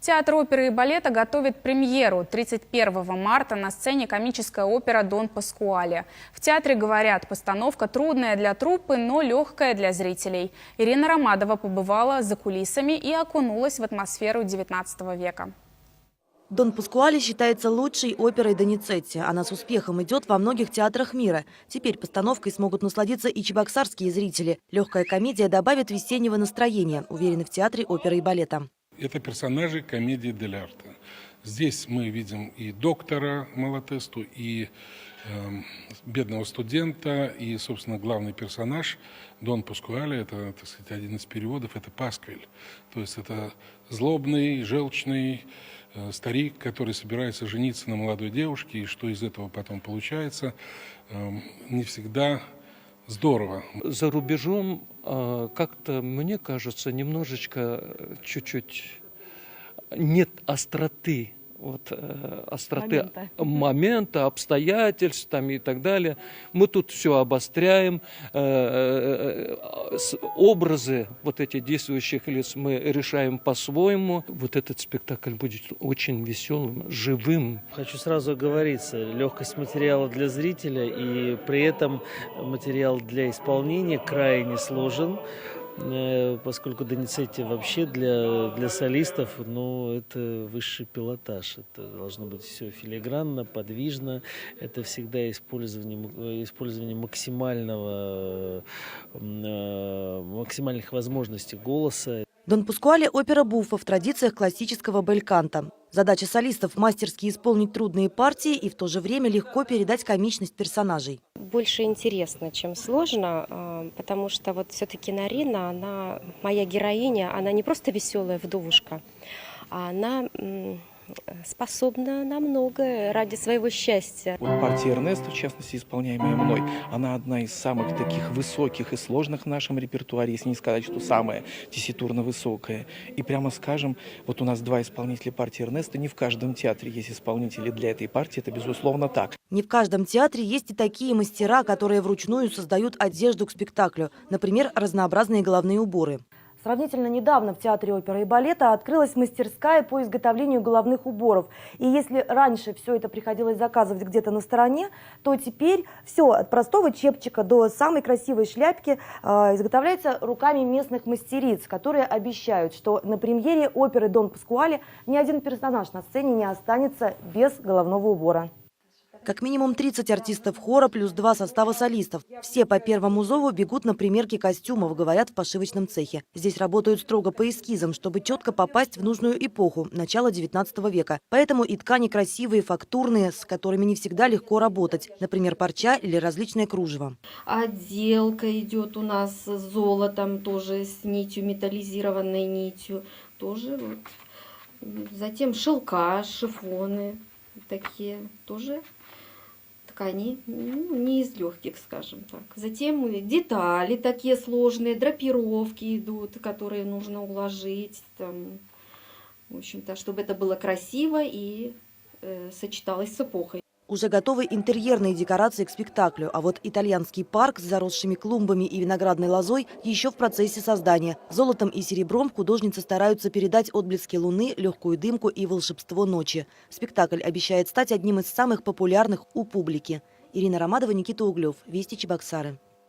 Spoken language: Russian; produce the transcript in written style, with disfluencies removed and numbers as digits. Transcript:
Театр оперы и балета готовит премьеру. 31 марта на сцене комическая опера «Дон Паскуале». В театре говорят, постановка трудная для труппы, но легкая для зрителей. Ирина Ромадова побывала за кулисами и окунулась в атмосферу XIX века. «Дон Паскуале» считается лучшей оперой Доницетти. Она с успехом идет во многих театрах мира. Теперь постановкой смогут насладиться и чебоксарские зрители. Легкая комедия добавит весеннего настроения, уверены в театре оперы и балета. Это персонажи комедии дель-арте. Здесь мы видим и доктора Малатесту, и бедного студента, и, собственно, главный персонаж Дон Паскуале, это, так сказать, один из переводов, это Пасквиль. То есть это злобный, желчный старик, который собирается жениться на молодой девушке, и что из этого потом получается, не всегда здорово. За рубежом как-то, мне кажется, немножечко, чуть-чуть нет остроты. Вот, остроты момента, обстоятельств там, и так далее. Мы тут все обостряем, образы вот этих действующих лиц мы решаем по-своему. Вот этот спектакль будет очень веселым, живым. Хочу сразу оговориться, легкость материала для зрителя и при этом материал для исполнения крайне сложен. Поскольку Доницетти вообще для солистов, ну, это высший пилотаж. Это должно быть все филигранно, подвижно. Это всегда использование максимальных возможностей голоса. «Дон Паскуале» – опера буффа в традициях классического бельканто. Задача солистов – мастерски исполнить трудные партии и в то же время легко передать комичность персонажей. Больше интересно, чем сложно, потому что вот все-таки Нарина, моя героиня, она не просто веселая вдовушка, а она способна на многое ради своего счастья. Вот партия Эрнеста, в частности, исполняемая мной, она одна из самых таких высоких и сложных в нашем репертуаре, если не сказать, что самая тесситурно высокая. И прямо скажем, вот у нас два исполнителя партии Эрнеста, не в каждом театре есть исполнители для этой партии, это безусловно так. Не в каждом театре есть и такие мастера, которые вручную создают одежду к спектаклю, например, разнообразные головные уборы. Сравнительно недавно в Театре оперы и балета открылась мастерская по изготовлению головных уборов. И если раньше все это приходилось заказывать где-то на стороне, то теперь все от простого чепчика до самой красивой шляпки изготовляется руками местных мастериц, которые обещают, что на премьере оперы «Дон Паскуале» ни один персонаж на сцене не останется без головного убора. Как минимум 30 артистов хора плюс 2 состава солистов. Все по первому зову бегут на примерки костюмов, говорят в пошивочном цехе. Здесь работают строго по эскизам, чтобы четко попасть в нужную эпоху, начало XIX века. Поэтому и ткани красивые, фактурные, с которыми не всегда легко работать. Например, парча или различное кружево. Отделка идет у нас с золотом, тоже с нитью, металлизированной нитью. Тоже вот. Затем шелка, шифоны такие тоже. Ткани не из легких, скажем так. Затем детали такие сложные, драпировки идут, которые нужно уложить, там, в общем-то, чтобы это было красиво и сочеталось с эпохой. Уже готовы интерьерные декорации к спектаклю, а вот итальянский парк с заросшими клумбами и виноградной лозой еще в процессе создания. Золотом и серебром художницы стараются передать отблески луны, легкую дымку и волшебство ночи. Спектакль обещает стать одним из самых популярных у публики. Ирина Ромадова, Никита Углев. Вести Чебоксары.